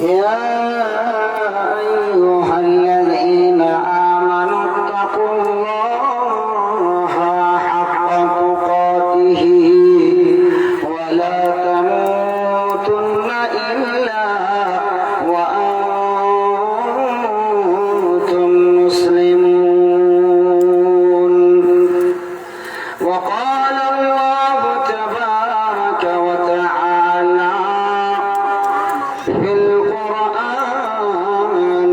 يا أيها الذين آمنوا اتقوا الله حق تقاته ولا تموتن إلا وأنتم مسلمون وقال الله تبارك وتعالى في القرآن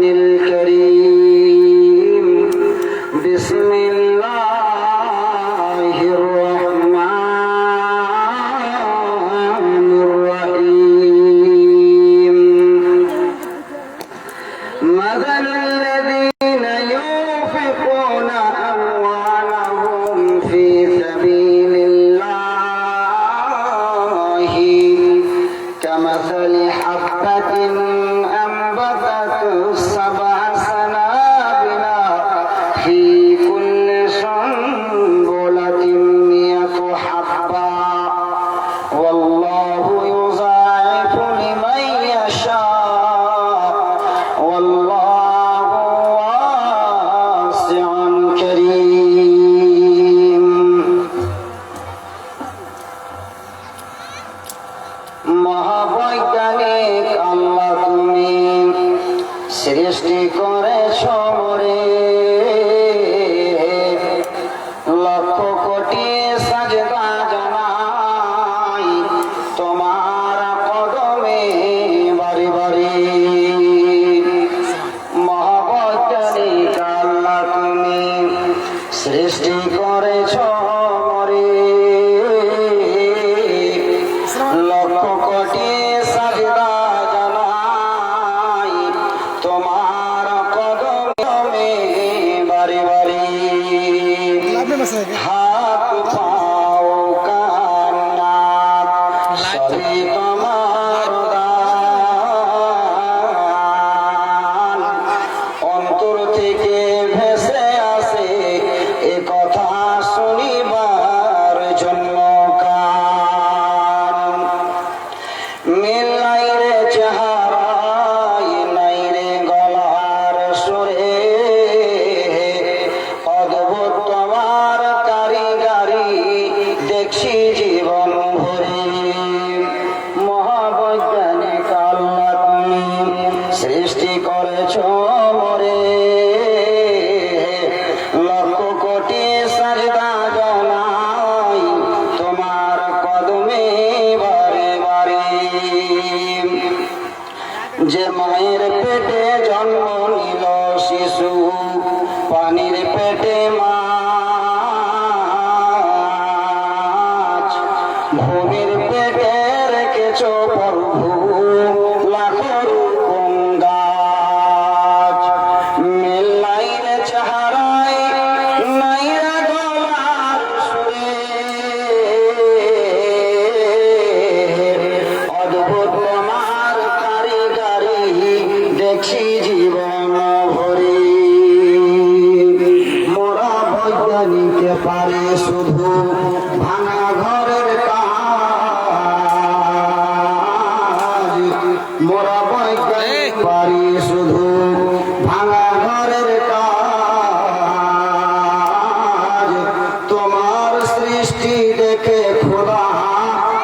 الكريم بسم الله الرحمن الرحيم مثل الذين ينفقون أموالهم في سبيل الله كمثل حبة أنبتت 7 سنابل في كل سنبلة 100 حبة والله يضاعف لمن يشاء والله واسع كريم মহাবৈজ্ঞানিক আল্লাহ তুমি সৃষ্টি করেছ মোরে লক্ষ কোটি সাজদা জানাই তোমার কদমে বারে বারে মহাবৈজ্ঞানিক আল্লাহ তুমি সৃষ্টি করেছ মোরে লক্ষ কোটি সাজদা জানাই তোমার কদমে বারে বারে হাত পাও কান নাক সবই তোমার দান অন্তর থেকে ভেসে আসে এ কথা শুনিবার জন্য কান মিল নাই রে চেহারায় নাই রে গলার সুরে অদ্ভুত তোমার কারিগরি দেখছি জীবন ভরে মহাবৈজ্ঞানিক আল্লাহ তুমি সৃষ্টি করেছ মোরে লক্ষ কোটি সাজদা জানাই তোমার কদমে বারে বারে যে মায়ের পেটে জন্ম নিল শিশু পানির পেটে মাছ ভূমির পেটে রেখেছ প্রভু লাখো রকম গাছ মিল নাই রে চেহারায় নাই রে গলার সুরে অদ্ভুত তোমার কারিগরি দেখছি জীবন ভরে মোরা বৈজ্ঞানিকে পারে শুধু ভাঙা ঘরের কাজ মোরা বৈজ্ঞানিক পারি শুধু ভাঙা ঘরের কাজ তোমার সৃষ্টি দেখে খোদা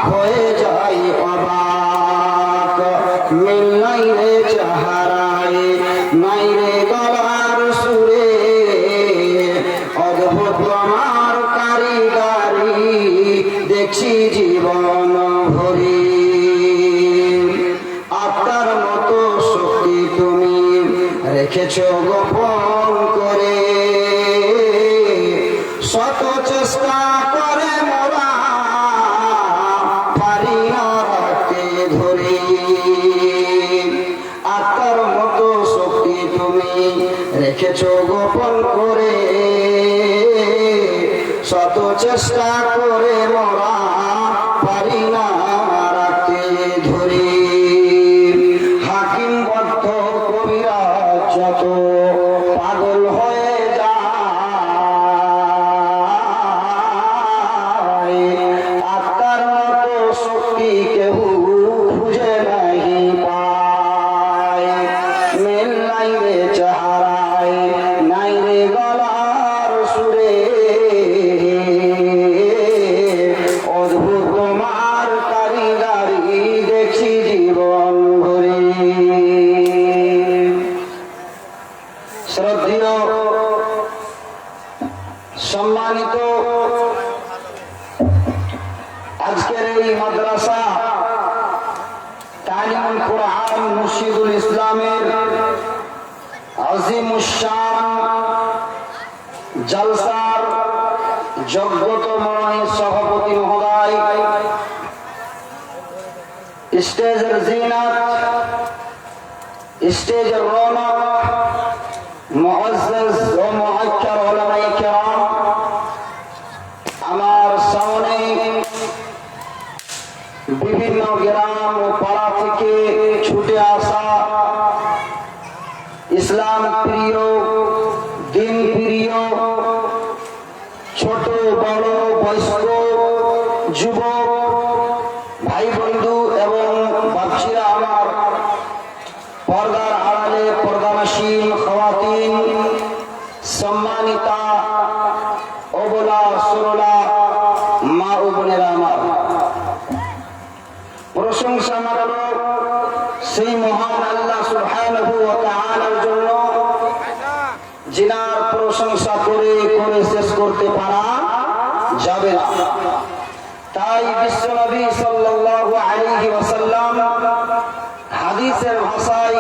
হয়ে যাই অবাক মিল নাই রে চেহারায় নাই রে গলার সুরে অদ্ভুত আমার কারিগরি দেখছি জীবন ভরে আপনার মতো শক্তি তুমি রেখেছ গোপন করে শত চেষ্টা করে মোরা পারি না রাখতে ধরে আত্মার মতো শক্তি তুমি রেখেছ গোপন করে শত চেষ্টা করে মোরা পারি না রাখতে ধরে হাকিম বদ্ধ কবিরা যত মুর্শিদুল ইসলামের আজিমুশ-শান জলসার যোগ্যতম সভাপতি মহোদয়, স্টেজের জিনাত, স্টেজের রৌনক, মুআজ্জিজ ও মুআক্কার উলামায়ে কেরাম, আমার সামনে বিভিন্ন গ্রাম ও পাড়া থেকে ছুটে আসা ইসলাম প্রিয়, দিন প্রিয়, ছোট বড় বয়স্ক যুবক ভাই বন্ধু এবং বাচ্চারা, আমার পর্দার আড়ালে পর্দানাসীন খাওয়াতিন, সম্মানিতা অবলা সরলা মা ও বোনেরা, আমার প্রশংসা মাত্র সেই মহান আল্লাহ সুবহানাহু ওয়া তাআলার জন্য, যিনার প্রশংসা করে করে শেষ করতে পারা যাবে না। তাই বিশ্বনবী সাল্লাল্লাহু আলাইহি ওয়াসাল্লাম হাদিসের ভাষায়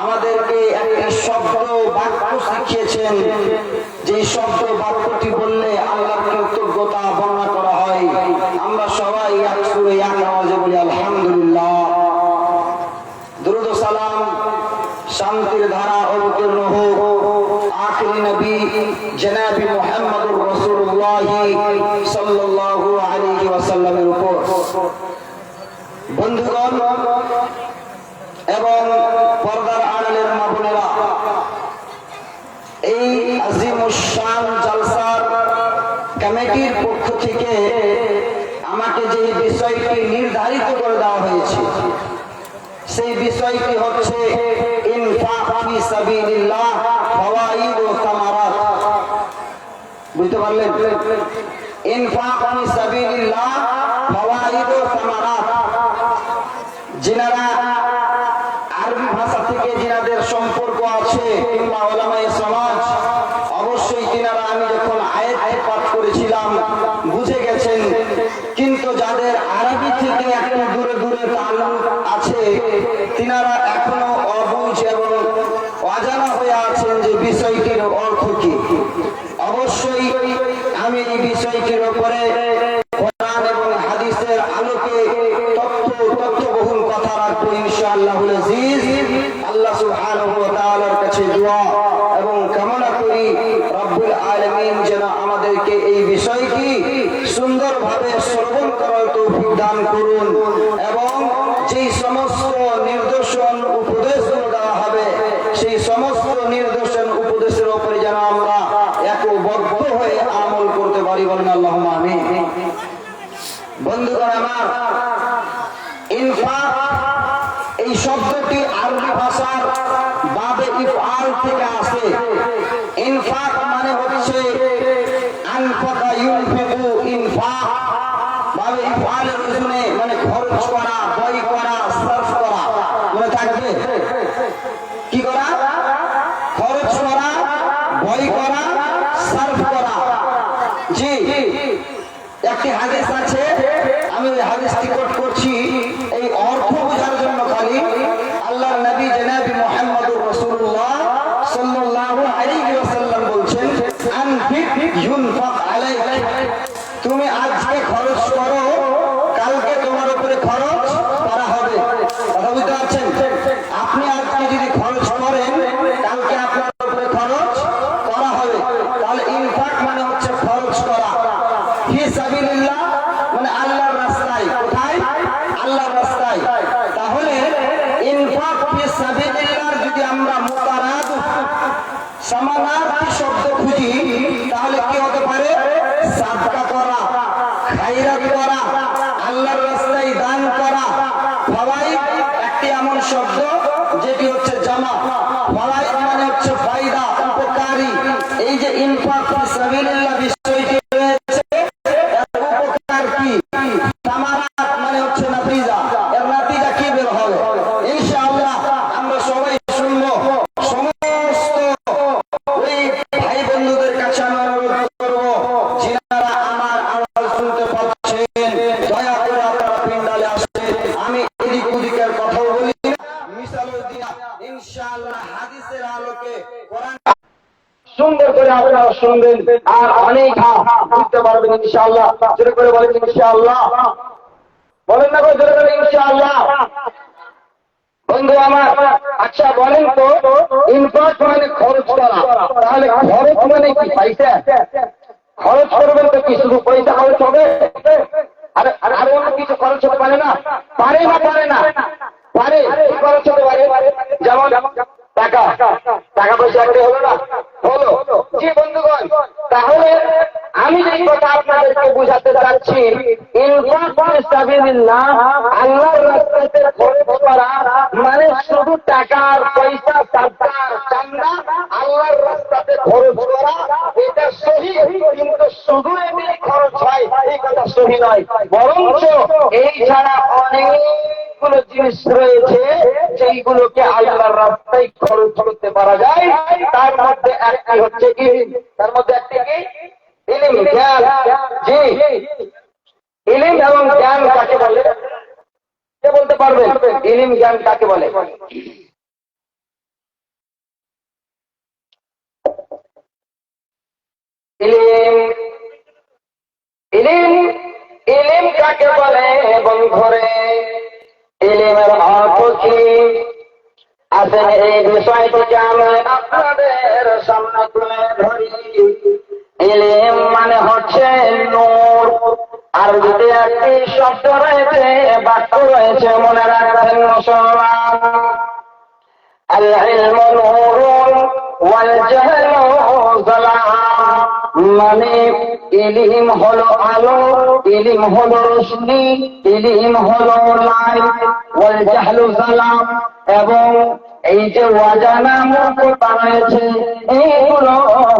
আমাদেরকে একটা শব্দ বাক্য শিখিয়েছেন, যে শব্দ বাক্যটি বললে আল্লাহর কৃতজ্ঞতা বর্ণনা করা হয়। আমরা সবাই এক সুরে এক আওয়াজে বলি আলহামদুলিল্লাহ। দুরূদ ও সালাম শান্তির ধারা অবতীর্ণ হোক আখিরি নবী জনাবি মুহাম্মদুর রাসূলুল্লাহ সাল্লাল্লাহু আলাইহি ওয়াসাল্লামের উপর। বন্ধুগণ এবং পর্দার আড়ালের মা বোনেরা, এই আজিমুশ-শান জলসার কমিটির পক্ষ থেকে আমাকে যে বিষয়টি নির্ধারিত করে দেওয়া হয়েছে, সেই বিষয়টি হচ্ছে ইনফাক ফি সাবিলিল্লাহ ফাওয়াইদ ও সামারাত। বুঝতে পারলেন? ইনফাক ফি সাবিলিল্লাহ ফাওয়াইদ ও সামারাত। যিনারা আরবি ভাষা থেকে যিনাদের সম্পর্ক আছে কিংবা উলামায়ে সমাজ, অবশ্যই তিনারা আমি যখন আয়াত পাঠ করেছিলাম বুঝে গেছেন, কিন্তু যাদের আরবি থেকে একটু দূরে দূরে তাল্লুক আছে, তিনারা এখনো অবুঝ এবং অজানা হয়ে আছেন যে বিষয়টির অর্থ কি। অবশ্যই আমি এই বিষয়টির উপরে কোরআন এবং হাদিসের আলোকে তথ্যবহুল কথা রাখবো ইনশাআল্লাহুল আজিজ। আল্লাহ সুবহানাহু ওয়া তাআলার কাছে দোয়া এবং কামনা করি রব্বুল আলামিন যেন আমাদেরকে এই বিষয়টি সুন্দরভাবে শ্রবণ করার তৌফিক দান করুন, এবং যেই সমস্ত নির্দেশন উপদেশগুলো দেওয়া হবে সেই সমস্ত নির্দেশন উপদেশের উপরে যেন আমরা একবদ্ধ হয়ে আমল করতে পারি। বলেন আল্লাহুম্মা আমিন। বন্ধুগণ আমার, ইনফাক এই শব্দটি আরবি ভাষার বাবে ইফআল থেকে আসে। ইনফাক মানে হচ্ছে আনফাকা ইউনফিকু, ইনফাক বাবে ইফআলের ওজনে মানে খরচ করা, ব্যয় করা, সারফ করা। মনে থাকবে কি করা? খরচ করা, ব্যয় করা, সারফ করা। জি, একটি হাদিস আছে, আমি ওই হাদিসটি কোট করছি এই অর্থ বোঝার জন্য খালি। আল্লাহর নবী জনাবি মুহাম্মদুর রাসূলুল্লাহ সাল্লাল্লাহু আলাইহি ওয়াসাল্লাম বলছেন, আনফিক ইউনফাক আলাইক। তুমি আজকে খরচ করো, কালকে তোমার উপরে খরচ করা হবে। কথা বুঝতে পারছেন? আপনি আজকে যদি খরচ করেন, কালকে আপনার উপরে খরচ করা হবে। তাহলে ইনফাক মানে হচ্ছে খরচ করা। ফি সাবিলিল্লাহ মানে আল্লাহর রাস্তায়। কোথায়? আল্লাহর রাস্তায়। তাহলে ইনফাক ফি সাবিলিল্লাহর যদি আমরা মুতারাদিফ সমানার্থী শব্দ খুঁজি, তাহলে কি হতে পারে? সাদকা করা, খায়রাত করা, আল্লাহর রাস্তায় দান করা। ফাওয়াইদ একটি এমন শব্দ যেটি হচ্ছে জামা। ফাওয়াইদ মানে হচ্ছে ফায়দা, উপকারী। এই যে ইনফাক ফি সাবিলিল্লাহ বিষয়টি রয়েছে, এর উপকার কি? সামারাত মানে হচ্ছে নাতিজা। এর নাতিজা কি বের হবে ইনশাআল্লাহ আমরা সবাই শুনবো। সমস্ত ওই ভাই বন্ধুদের কাছে আমি অনুরোধ করবো, যিনারা আমার আওয়াজ শুনতে পাচ্ছেন, দয়া করে আপনারা পিন্ডালে আসে। আমি এদিক ওদিকের কথাও বলি না, করে আপনারা শুনবেন আর অনেক বুঝতে পারবেন ইনশাআল্লাহ। জোরে করে বলেন ইনশাআল্লাহ। বলেন না গো জোরে করে ইনশাআল্লাহ। বন্ধু আমার, আচ্ছা বলেন তো, ইনফাক মানে খরচ করা, তাহলে খরচ মানে কি? পয়সা খরচ করবেন তো কি শুধু পয়সা খরচ হবে? আরে আরে অন্য কিছু খরচ হতে পারে না? পারে না পারে না পারে, খরচ হতে পারে। যেমন টাকা, টাকা পয়সা একটা হলো না, হলো। জি বন্ধুগণ, তাহলে আমি যে কথা আপনাদেরকে বুঝাতে চাচ্ছি, ইনফাক ফি সাবিলিল্লাহ, আল্লাহর রাস্তাতে খরচ করা মানে শুধু টাকার পয়সা সাদকার চান্দা আল্লাহর রাস্তাতে খরচ করা, এটা সহি। কিন্তু শুধু এমনি খরচ হয় এই কথা সহি নয়, বরঞ্চ এই ছাড়া অনেকগুলো জিনিস রয়েছে যেইগুলোকে আল্লাহর রাস্তায় খরচ করতে পারা যায়। তার মধ্যে একটি হচ্ছে ইলম। তার মধ্যে একটি কি? ইলম, জ্ঞান। জি, ইলম এবং জ্ঞান কাকে বলে? কে বলতে পারবেন ইলম জ্ঞান কাকে বলে? ইলম, ইলম, ইলম কাকে বলে বন্ধুরে? ইলমের অর্থ কি? আসেন এই বিষয়টিকে আমি আপনাদের সামনে তুলে ধরি। ইলম মানে হচ্ছে নূর। আরবিতে একটি শব্দ রয়েছে, বাক্য রয়েছে, মনে রাখবেন মুসলমান। আল ইলমু নূরুন ওয়াল জাহলু যালাম। মানে ইলম হলো আলো, ইলম হলো রোশনি, ইলম হলো লাইট, ওয়াল জাহলু যালাম। এবং এই যে ওয়াজানা মুক্তা রয়েছে, এইগুলো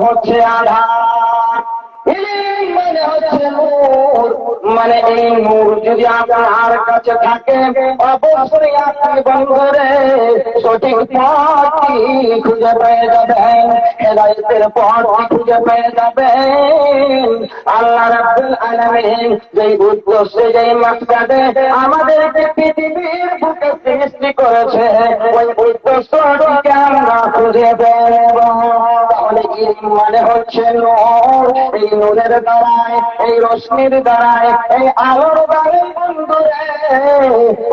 হচ্ছে আধার। ইলম মানে হচ্ছে নূর। মানে এই নূর যদি আপনার কাছে থাকে, অবশ্যই আপনি বন্ধুরে সঠিক পথটি খুঁজে পেয়ে যাবেন, হেদায়েতের পথটি খুঁজে পেয়ে যাবেন। আল্লাহ রাব্বুল আলামিন যেই উদ্দেশ্যে, যেই মাকসাদে আমাদেরকে পৃথিবীর বুকে সৃষ্টি করেছে, ওই উদ্দেশ্যটিকে আমরা খুঁজে পেব। তাহলে ইলম মানে হচ্ছে নূর। এই নূরের দ্বারায়, এই রশ্মির দ্বারায়, এই আলোর দ্বারাই বন্ধুরে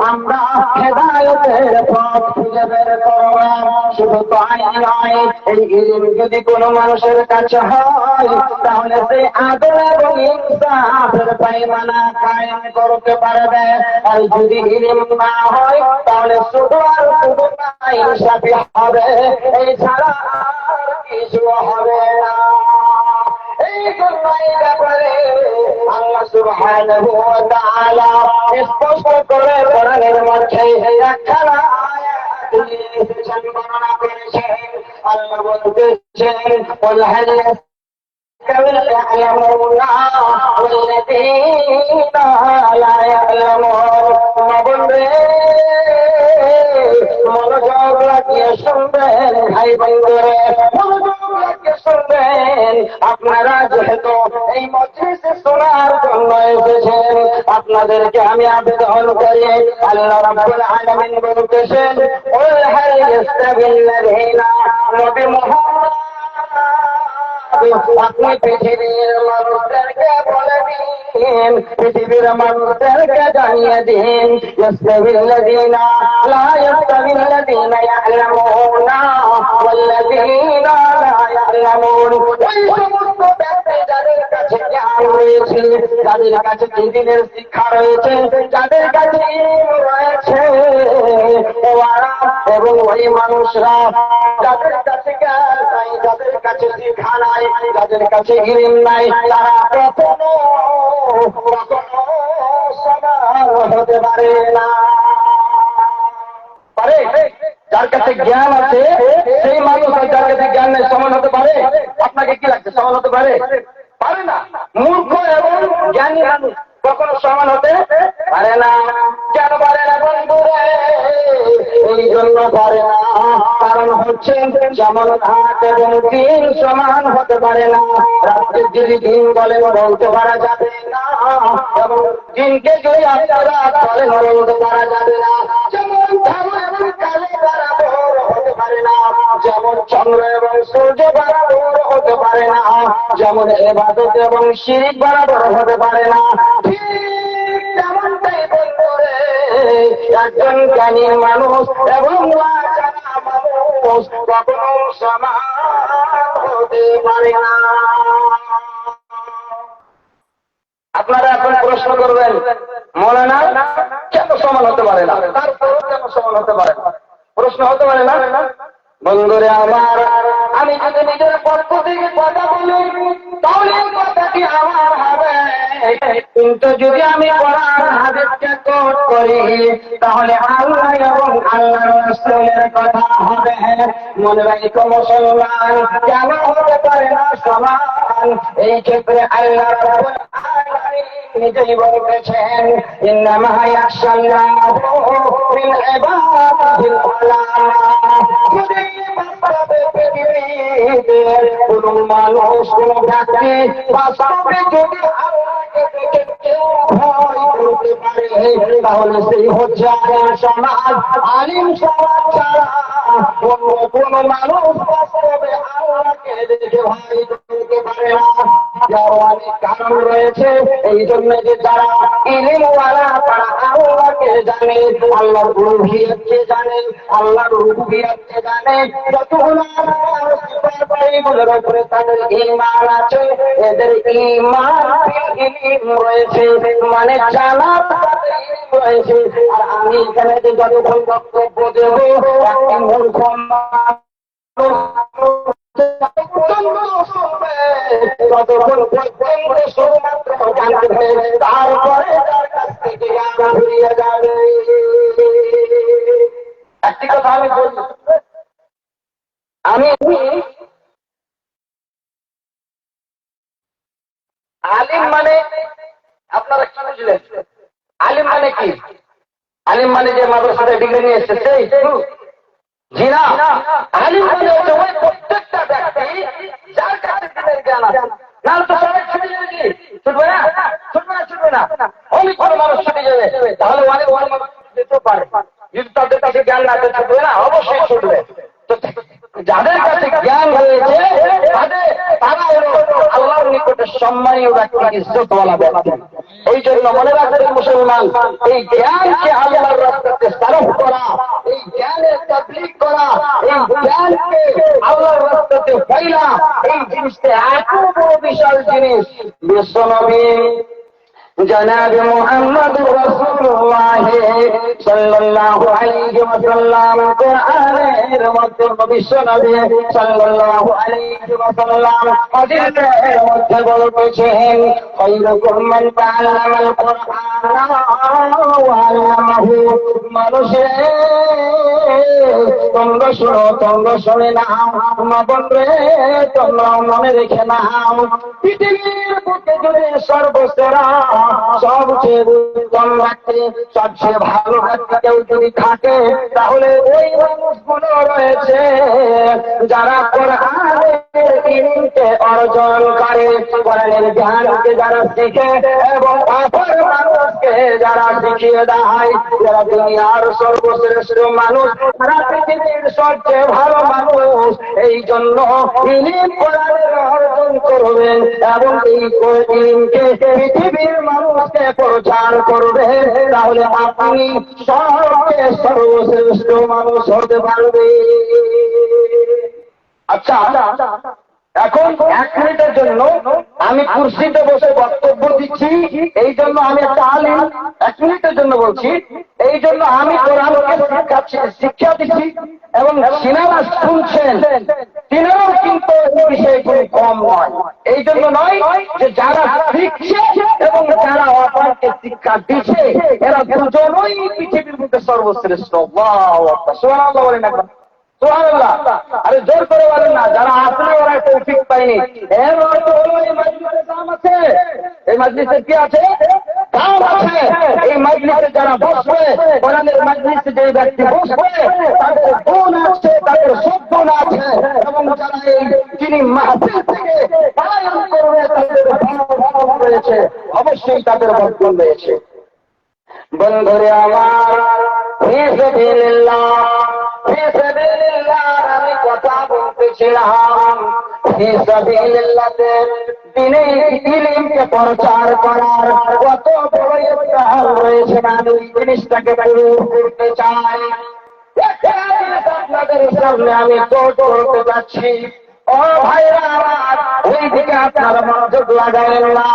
আমরা হেদায়েতের পথ খুঁজে বের করলাম। শুধু তাই নয়, এই ইলম যদি কোনো মানুষের কাছে হয়, তাহলে সেই আদল এবং ইনসাফের পায়মানা কায়েম করতে পারবে। আর যদি ইলম না হয়, তাহলে শুধু আর শুধু ইনসাফি হবে, এছাড়া আর কিছু হবে না। এই জন্যই ব্যাপারে আল্লাহ সুবহানাহু ওয়া তাআলা স্পষ্ট করে কোরআনের মধ্যে একখানা আয়াত দিয়েছেন, বর্ণনা করেছেন। আল্লাহ বলতেছেন, কুল হাল ইয়াস্তাবিল ইয়া'লামুনা ওয়াল্লাযীনা লা ইয়া'লামুন। বলবে মনোযোগ লাগিয়ে শুনবেন ভাই বন্ধুরে, মনোযোগ লাগিয়ে শুনবেন। আপনারা যেহেতু এই মজলিসে শোনার জন্য এসেছেন, আপনাদেরকে আমি আবেদন করি, আল্লাহ রাব্বুল আলামিন বলতেছেন, কুল হাল ইয়াস্তাবিল্লাযীনা, নবী মুহাম্মদ আপনি পৃথিবীর মানুষদেরকে বলে দিন, পৃথিবীর মানুষদেরকে জানিয়ে দিন, ইয়াস্তাবিল্লাযীনা লা ইয়াস্তাবিল্লাযীনা ইয়া'লামুনা ওয়াল্লাযীনা লা ইয়া'লামুন। ওই সমস্ত ব্যক্তি যাদের কাছে জ্ঞান রয়েছে, যাদের কাছে দ্বীনের শিক্ষা রয়েছে, যাদের কাছে ইলম রয়েছে, এবং ওই মানুষরা যাদের কাছে জ্ঞান নাই, যাদের কাছে শিক্ষা নাই, যাদের কাছে ইলম নাই, তারা কখনো সমান হতে পারে না। পারে? যার কাছে জ্ঞান আছে সেই মানুষ আর যার কাছে জ্ঞান নেই সমান হতে পারে? আপনাকে কি লাগছে, সমান হতে পারে? পারে না। মূর্খ এবং জ্ঞানী মানুষ কখনো সমান হতে পারে না। কেন পারে না বন্ধুরা? এই জন্য পারে না, কারণ হচ্ছে যেমন রাত এবং দিন সমান হতে পারে না। রাতকে যদি দিন বলে বলতে পারা যাবে না, এবং দিনকে যদি আপনারা বলে বলতে পারা যাবে না। যেমন ধারু এবং কালে বরাবর হতে পারে না, যেমন চন্দ্র এবং সূর্য বরাবর হতে হতে পারে না, যেমন ইবাদত এবং শিরক বরাবর হতে পারে না, ঠিক তেমনটাই বন্ধুরে একজন জ্ঞানী মানুষ এবং অজানা মানুষ কখনো সমান হতে পারে না। আপনারা এখন প্রশ্ন করবেন, মৌলানা কেন সমান হতে পারে না, তারপরও কেন সমান হতে পারে না? প্রশ্ন হতে পারে না। বন্ধুরে আমার, আমি যদি নিজের পক্ষ থেকে কথা বলি তাহলে কথাটি আমার হবে, কিন্তু যদি আমি কোরআন হাদিসকে কোট করি তাহলে আল্লাহ এবং আল্লাহর রাসূলের কথা হবে। মনে রাখো মুসলমান, কেন হতে পারে না সমান? এই ক্ষেত্রে আল্লাহ রাব্বুল আলামিন নিজেই বলেছেন, ইন্নামা ইয়াখশাল্লাহু মিন ইবাদিল উলামা। কোন মানুষ, কোন ব্যক্তি বাস্তবে যদি আল্লাহকে দেখে কেউ ভয় করতে পারে তাহলে সেই হচ্ছে আলিম সমাজ। আলিম সমাজ ছাড়া অন্য কোন মানুষ বাস্তবে আল্লাহকে দেখে ভয় করতে পারে না। যার অনেক কারণ রয়েছে, এই জন্য যে যারা ইলমওয়ালা তারা আল্লাহকে জানে, আল্লাহর উলুহিয়তকে জানে, আল্লাহর রুবুবিয়তকে জানে, যতগুলো এগুলোর উপরে তাদের ঈমান আছে, এদের ঈমান ইলম রয়েছে, মানে জানার রয়েছে। আর আমি এখানে যে যতক্ষণ বক্তব্য দেব একটি মূর্খ তারপরে তার কাছ থেকে ঘুরিয়ে যাবে। একটি কথা আমি বলি, আমি আলিম মানে আপনারা কি বুঝলেন? আলিম মানে কি? আলিম মানে যে মাদ্রাসাতে ডিগ্রি নিয়ে এসেছে, জি না। আলিম মানে হচ্ছে ওই প্রত্যেকটা ব্যক্তি যার কাছে দিনের জ্ঞান আছে। না তো সবাই ছুটে যাবে, কি ছুটবে না? ছুটবে না, ছুটবে না। অনেক কোনো মানুষ ছুটে যাবে, তাহলে অনেক মানুষ যেতে পারে। যদি তাদের কাছে জ্ঞান না থাকে ছুটবে না, অবশ্যই ছুটবে। যাদের কাছে জ্ঞান রয়েছে তারা হলো আল্লাহর নিকটে সম্মানীয় ব্যক্তি, ইজ্জতওয়ালা ব্যক্তি। এই জন্য মনে রাখবেন মুসলমান, এই জ্ঞানকে আল্লাহর রাস্তাতে সারফ করা, এই জ্ঞানের তাবলীগ করা, এই জ্ঞানকে আল্লাহর রাস্তাতে ফেলা, এই জিনিসটা এত বড় বিশাল জিনিস। বিশ্বনবী জনাব মুহাম্মদ রাসূলুল্লাহ সাল্লাল্লাহু আলাইহি ওয়াসাল্লাম কোরআনের মধ্যে, বিশ্বনবী সাল্লাল্লাহু আলাইহি ওয়াসাল্লাম হাদিসের মধ্যে বলেছেন, খায়রুকুম মান তাআল্লামাল কুরআন ওয়া আল্লামাহু। মানুষের তোমরা শোনো, তোমরা শুনে নাও, মাবনরে তোমরা মনে রেখে নাও, পৃথিবীর বুকে যদি সর্বসেরা সবচেয়ে উত্তম ব্যক্তি, সবচেয়ে ভালো ব্যক্তি কেউ যদি থাকে তাহলে ওই মানুষগুলো রয়েছে যারা কোরআনের ইলমকে অর্জন করে, কোরআনের জ্ঞানকে যারা শিখে এবং অপর মানুষকে যারা শিখিয়ে দেয়, যারা দুনিয়ার সর্বশ্রেষ্ঠ মানুষ, যারা পৃথিবীর সবচেয়ে ভালো মানুষ। এই জন্য ইলম কোরআনের অর্জন করবেন এবং এই ইলমকে পৃথিবীর মানুষকে প্রচার করবে, তাহলে আপনি সবচেয়ে সর্বশ্রেষ্ঠ মানুষ হতে পারবে। আচ্ছা, এখন 1 মিনিটের জন্য আমি কুরসিতে বসে বক্তব্য দিচ্ছি, এই জন্য আমি একটা আলিম। 1 মিনিটের জন্য বলছি, এই জন্য আমি কোরআনকে শিক্ষা দিচ্ছি এবং সিনারা শুনছেন, তিনারাও কিন্তু এই বিষয়ে কোনো কম নয়। এই জন্য নয় যে যারা শিখছে এবং যারা অপরকে শিক্ষা দিচ্ছে, এরা দুজনই পৃথিবীর মধ্যে সর্বশ্রেষ্ঠ। আল্লাহু আকবার, সুবহানাল্লাহ বলেন একবার, সুবহানাল্লাহ। আরে জোর করে বলেন না, যারা আসলে ওরা তৌফিক পায়নি। এর অর্থ হলো এই মাজলিসের দাম আছে, এই মাজলিসের কি আছে? দাম আছে। এই মাজলিসে যারা বসবে, কোরআনের মাজলিসে যে ব্যক্তি বসবে, তাদের গুণ আছে, তাদের সদ্গুণ আছে, এবং যারা এই যিনি মাহফিল থেকে পালন করবে তাদের ভালো রয়েছে, অবশ্যই তাদের বদগুণ রয়েছে। বন্ধুরে আমার, ফিসাবিলিল্লাহ আমি কথা বলতেছিলাম, ফি সাবিলিল্লাহে দিনে ইলমকে প্রচার করার কত বড় ইফতার রয়েছে, আমি এই জিনিসটাকে বলে করতে চাই। আপনাদের সামনে আমি কোট করতে যাচ্ছি। ও ভাইরা আমার, ওই দিকে আপনারা মনোযোগ লাগাবেন না।